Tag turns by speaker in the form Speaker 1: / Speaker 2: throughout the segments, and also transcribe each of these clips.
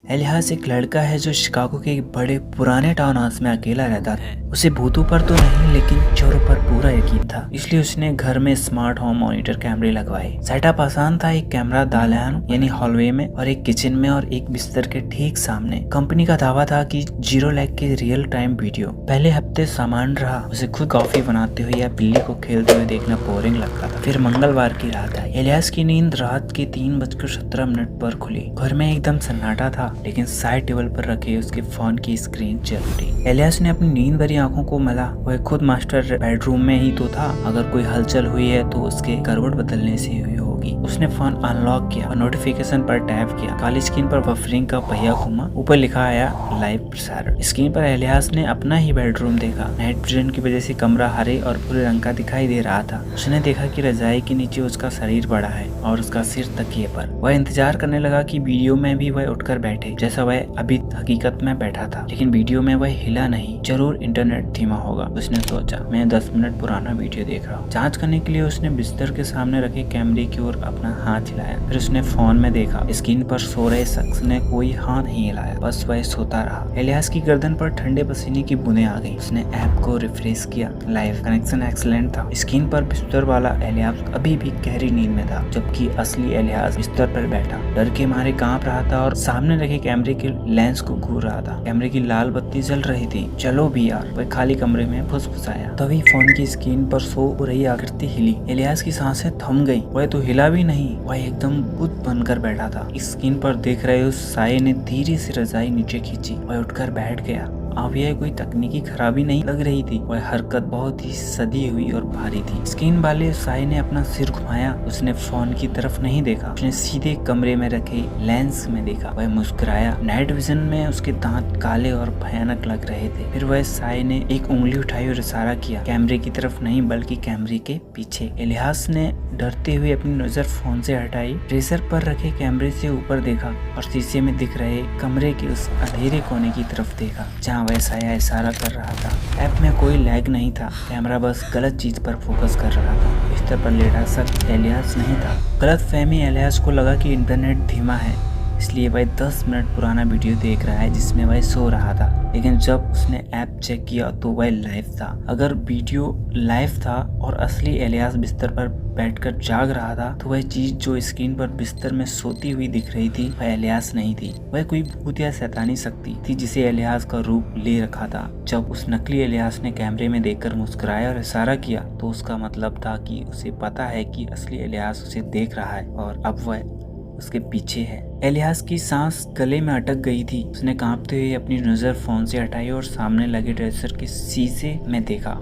Speaker 1: Alias एक लड़का है जो शिकागो के एक बड़े पुराने टाउन हाउस में अकेला रहता है। उसे भूतों पर तो नहीं लेकिन चोरों पर पूरा यकीन था, इसलिए उसने घर में स्मार्ट होम मॉनिटर कैमरे लगवाए। सेटअप आसान था, एक कैमरा दालान यानी हॉलवे में और एक किचन में और एक बिस्तर के ठीक सामने। कंपनी का दावा था कि 0 लाख की रियल टाइम वीडियो। पहले हफ्ते सामान रहा, उसे खुद कॉफी बनाते हुए या बिल्ली को खेलते हुए देखना बोरिंग लगता था। फिर मंगलवार की रात आई। एलियास की नींद रात के 3:17 पर खुली। घर में एकदम सन्नाटा था, लेकिन साइड टेबल पर रखे उसके फोन की स्क्रीन जल उठी। एलियास ने अपनी नींद भरी आंखों को मला। वह खुद मास्टर बेडरूम में ही तो था। अगर कोई हलचल हुई है तो उसके करवट बदलने से हुई होगी। उसने फोन अनलॉक किया और नोटिफिकेशन पर टैप किया। काली स्क्रीन पर बफरिंग का पहिया घूमा। ऊपर लिखा आया लाइव प्रसारण। स्क्रीन पर एलियास ने अपना ही बेडरूम देखा। नाइट विजन की वजह से कमरा हरे और भूरे रंग का दिखाई दे रहा था। उसने देखा कि रजाई के नीचे उसका शरीर पड़ा है और उसका सिर तकिए पर। वह इंतजार करने लगा कि वीडियो में भी वह उठकर बैठे जैसा वह अभी हकीकत में बैठा था, लेकिन वीडियो में वह हिला नहीं। जरूर इंटरनेट धीमा होगा, उसने सोचा। मैं 10 मिनट पुराना वीडियो देख रहा हूँ। जांच करने के लिए उसने बिस्तर के सामने रखे कैमरे की ओर अपना हाथ हिलाया। फिर उसने फोन में देखा, स्क्रीन पर सो रहे शख्स ने कोई हाथ नहीं हिलाया, बस वह सोता रहा। एलियास की गर्दन पर ठंडे पसीने की बूंदें आ गई। उसने ऐप को रिफ्रेश किया। लाइव कनेक्शन एक्सीलेंट था। स्क्रीन पर बिस्तर वाला एलियास अभी भी गहरी नींद में था, जबकि असली एलियास बिस्तर पर बैठा डर के मारे कांप रहा था और सामने रखे कैमरे के लेंस को घूर रहा था। कैमरे की लाल बत्ती जल रही थी। चलो भी यार, वह खाली कमरे में फुसफुसाया। तभी फोन की स्क्रीन पर सो रही आकृति हिली। एलियास की सांसें थम गई। वह तो हिला भी नहीं, वह एकदम बुत बनकर बैठा था। स्क्रीन पर देख रहे उस साये ने धीरे से रजाई नीचे खींची। वह उठकर बैठ गया। अब यह कोई तकनीकी खराबी नहीं लग रही थी। वह हरकत बहुत ही सदी हुई और भारी थी। स्क्रीन वाले साई ने अपना सिर घुमाया। उसने फोन की तरफ नहीं देखा, उसने सीधे कमरे में रखे लेंस में देखा। वह मुस्कुराया। नाइट विजन में उसके दांत काले और भयानक लग रहे थे। फिर वह साई ने एक उंगली उठाई और इशारा किया, कैमरे की तरफ नहीं बल्कि कैमरे के पीछे। एलियास ने डरते हुए अपनी नजर फोन से हटाई। ट्रेसर पर रखे कैमरे से ऊपर देखा और शीशे में दिख रहे कमरे के उस अंधेरे कोने की तरफ देखा जहाँ वह साया इशारा कर रहा था। ऐप में कोई लैग नहीं था, कैमरा बस गलत चीज पर फोकस कर रहा था। बिस्तर पर लेटा शख्स एलियास नहीं था। गलत फहमी एलियास को लगा कि इंटरनेट धीमा है, इसलिए वह 10 मिनट पुराना वीडियो देख रहा है जिसमें वह सो रहा था। लेकिन जब उसने ऐप चेक किया तो वह लाइव था। अगर वीडियो लाइव था और असली एलियास बिस्तर पर बैठकर जाग रहा था, तो वह चीज जो स्क्रीन पर बिस्तर में सोती हुई दिख रही थी वह एलियास नहीं थी। वह कोई भूत या शैतानी शक्ति थी जिसे एलियास का रूप ले रखा था। जब उस नकली एलियास ने कैमरे में देखकर मुस्कुराया और इशारा किया, तो उसका मतलब था कि उसे पता है कि असली एलियास उसे देख रहा है और अब वह उसके पीछे है। एलियास की सांस गले में अटक गई थी। उसने कांपते हुए अपनी नजर फोन से हटाई और सामने लगे ड्रेसर के शीशे में देखा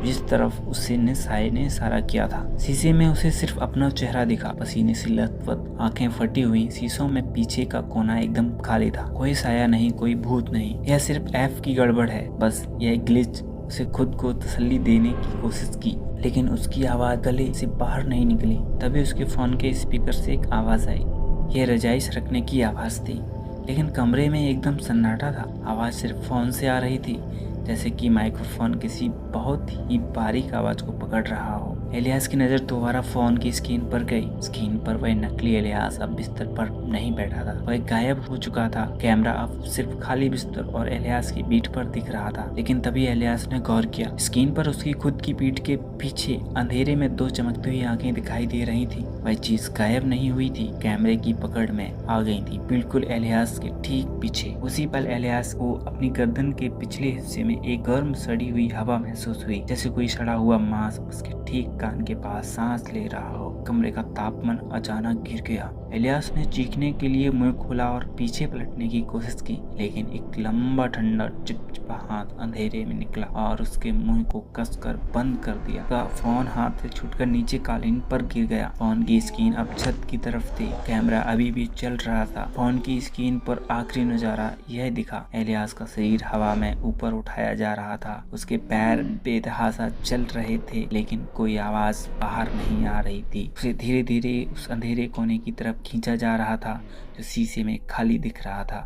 Speaker 1: जिस तरफ उसे साये ने इशारा किया था। शीशे में उसे सिर्फ अपना चेहरा दिखा, पसीने से लथपथ, आंखें फटी हुई। शीशों में पीछे का कोना एकदम खाली था। कोई साया नहीं, कोई भूत नहीं। यह सिर्फ ऐप की गड़बड़ है, बस यह ग्लिच। उसे खुद को तसल्ली देने की कोशिश की, लेकिन उसकी आवाज गले से बाहर नहीं निकली। तभी उसके फोन के स्पीकर से एक आवाज आई। यह रजाई सरकने की आवाज थी, लेकिन कमरे में एकदम सन्नाटा था। आवाज सिर्फ फोन से आ रही थी, जैसे कि माइक्रोफोन किसी बहुत ही बारीक आवाज को पकड़ रहा हो। एलियास की नजर दोबारा फोन की स्क्रीन पर गई। स्क्रीन पर वह नकली एलियास अब बिस्तर पर नहीं बैठा था, वह गायब हो चुका था। कैमरा अब सिर्फ खाली बिस्तर और एलियास की पीठ पर दिख रहा था। लेकिन तभी एलियास ने गौर किया, स्क्रीन पर उसकी खुद की पीठ के पीछे अंधेरे में 2 चमकती हुई आंखें दिखाई दे रही थी। वह चीज गायब नहीं हुई थी, कैमरे की पकड़ में आ गई थी, बिल्कुल एलियास के ठीक पीछे। उसी पल एलियास को अपनी गर्दन के पिछले हिस्से में एक गर्म सड़ी हुई हवा महसूस हुई, जैसे कोई सड़ा हुआ मांस उसके ठीक कान के पास सांस ले रहा हो। कमरे का तापमान अचानक गिर गया। एलियास ने चीखने के लिए मुंह खोला और पीछे पलटने की कोशिश की, लेकिन एक लंबा ठंडा चिपचिपा हाथ अंधेरे में निकला और उसके मुंह को कसकर बंद कर दिया। उसका फोन हाथ से छूटकर नीचे कालीन पर गिर गया। फोन की स्क्रीन अब छत की तरफ थी। कैमरा अभी भी चल रहा था। फोन की स्क्रीन पर आखिरी नजारा यह दिखा, एलियास का शरीर हवा में ऊपर उठाया जा रहा था। उसके पैर बेतहाशा चल रहे थे, लेकिन कोई आवाज बाहर नहीं आ रही थी। उसे धीरे धीरे उस अंधेरे कोने की तरफ खींचा जा रहा था जो शीशे में खाली दिख रहा था।